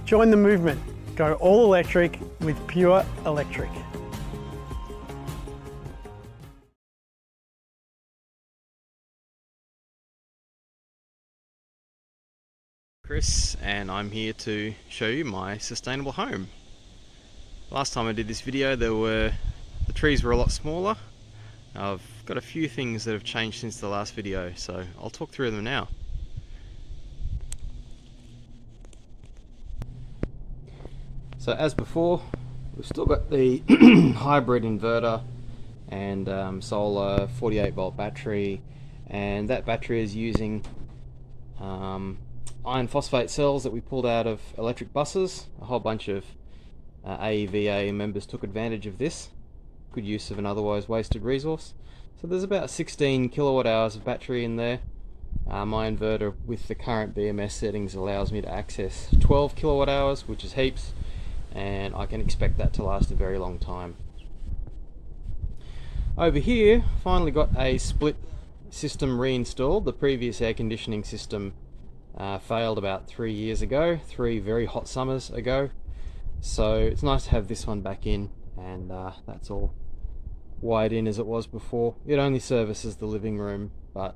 Join the movement. Go all electric with Pure Electric. Chris, and I'm here to show you my sustainable home. Last time I did this video the trees were a lot smaller. I've got a few things that have changed since the last video, so I'll talk through them now. So as before, we've still got the hybrid inverter and solar 48 volt battery, and that battery is using iron phosphate cells that we pulled out of electric buses. A whole bunch of AEVA members took advantage of this. Good use of an otherwise wasted resource. So there's about 16 kilowatt hours of battery in there. My inverter with the current BMS settings allows me to access 12 kilowatt hours, which is heaps, and I can expect that to last a very long time. Over here, finally got a split system reinstalled. The previous air conditioning system failed about 3 years ago, 3 very hot summers ago. So it's nice to have this one back in, and that's all wired in as it was before. It only services the living room, but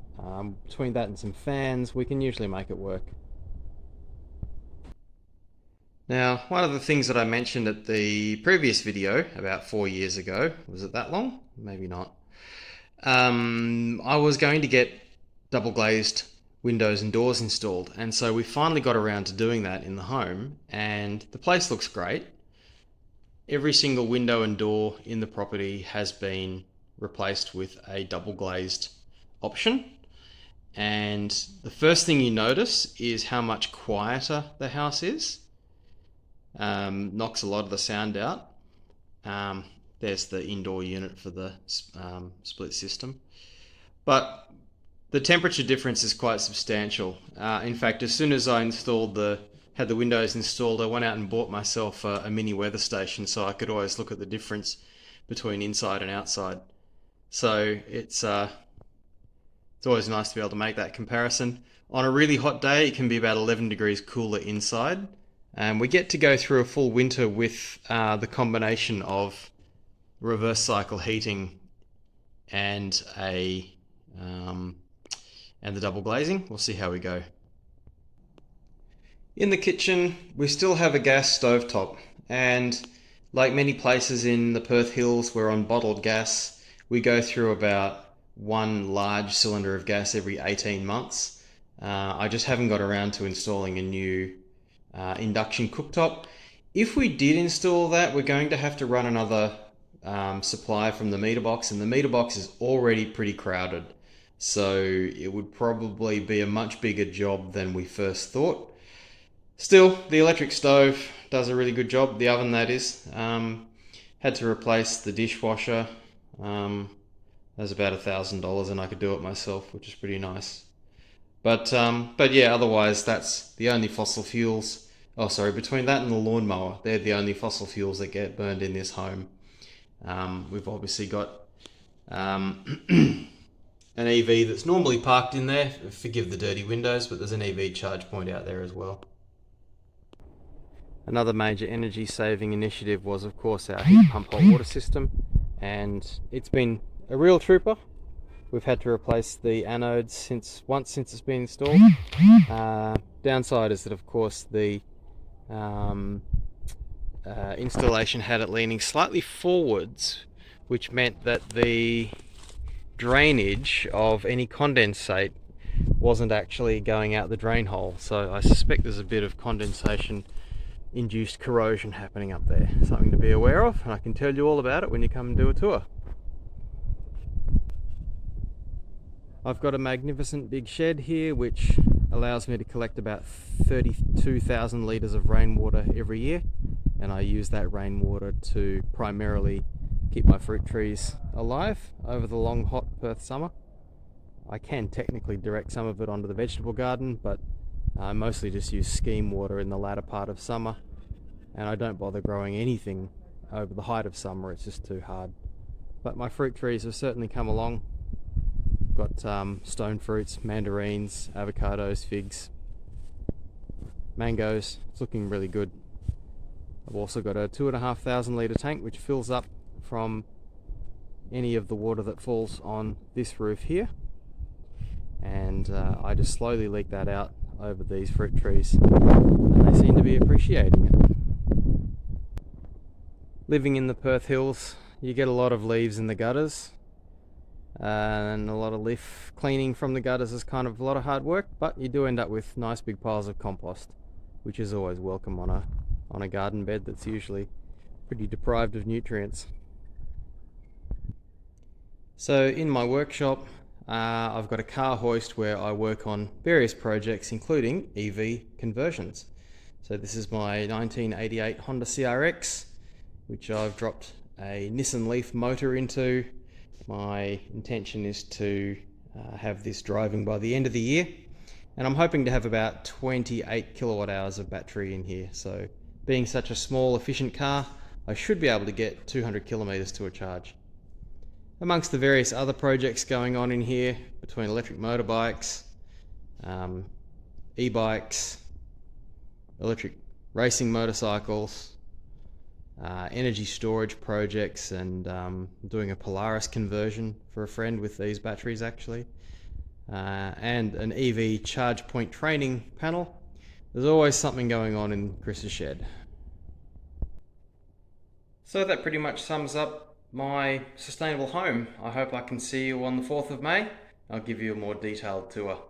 between that and some fans, we can usually make it work. Now, one of the things that I mentioned at the previous video about 4 years ago, was it that long? Maybe not. I was going to get double glazed windows and doors installed, and so we finally got around to doing that in the home, and the place looks great. Every single window and door in the property has been replaced with a double glazed option, and the first thing you notice is how much quieter the house is. Knocks a lot of the sound out. There's the indoor unit for the split system, but the temperature difference is quite substantial. In fact, as soon as I had the windows installed, I went out and bought myself a mini weather station so I could always look at the difference between inside and outside. So it's always nice to be able to make that comparison. On a really hot day, it can be about 11 degrees cooler inside, and we get to go through a full winter with the combination of reverse cycle heating and the double glazing. We'll see how we go. In the kitchen, we still have a gas stovetop, and like many places in the Perth Hills, we're on bottled gas. We go through about 1 large cylinder of gas every 18 months. I just haven't got around to installing a new induction cooktop. If we did install that, we're going to have to run another supply from the meter box, and the meter box is already pretty crowded. So it would probably be a much bigger job than we first thought. Still, the electric stove does a really good job, the oven that is. Had to replace the dishwasher. That was about $1,000, and I could do it myself, which is pretty nice. But yeah, otherwise that's the only fossil fuels. Oh, sorry, between that and the lawnmower, they're the only fossil fuels that get burned in this home. We've obviously got an EV that's normally parked in there. Forgive the dirty windows, but there's an EV charge point out there as well. Another major energy saving initiative was, of course, our heat pump hot water system, and it's been a real trooper. We've had to replace the anodes since it's been installed. Downside is that, of course, the installation had it leaning slightly forwards, which meant that the drainage of any condensate wasn't actually going out the drain hole. So I suspect there's a bit of condensation induced corrosion happening up there. Something to be aware of, and I can tell you all about it when you come and do a tour. I've got a magnificent big shed here which allows me to collect about 32,000 litres of rainwater every year, and I use that rainwater to primarily keep my fruit trees alive over the long hot Perth summer. I can technically direct some of it onto the vegetable garden, but I mostly just use scheme water in the latter part of summer, and I don't bother growing anything over the height of summer, it's just too hard. But my fruit trees have certainly come along. Got stone fruits, mandarins, avocados, figs. mangoes. It's looking really good. I've also got a 2,500 litre tank which fills up from any of the water that falls on this roof here, and I just slowly leak that out over these fruit trees, and they seem to be appreciating it. Living in the Perth Hills, you get a lot of leaves in the gutters, and a lot of leaf cleaning from the gutters is kind of a lot of hard work, but you do end up with nice big piles of compost, which is always welcome on a garden bed that's usually pretty deprived of nutrients. So in my workshop, I've got a car hoist where I work on various projects, including EV conversions. So this is my 1988 Honda CRX, which I've dropped a Nissan Leaf motor into. My intention is to have this driving by the end of the year, and I'm hoping to have about 28 kilowatt hours of battery in here. So being such a small, efficient car, I should be able to get 200 kilometers to a charge. Amongst the various other projects going on in here, between electric motorbikes, e-bikes, electric racing motorcycles, energy storage projects, and doing a Polaris conversion for a friend with these batteries actually, and an EV charge point training panel. There's always something going on in Chris's shed. So that pretty much sums up my sustainable home. I hope I can see you on the 4th of May. I'll give you a more detailed tour.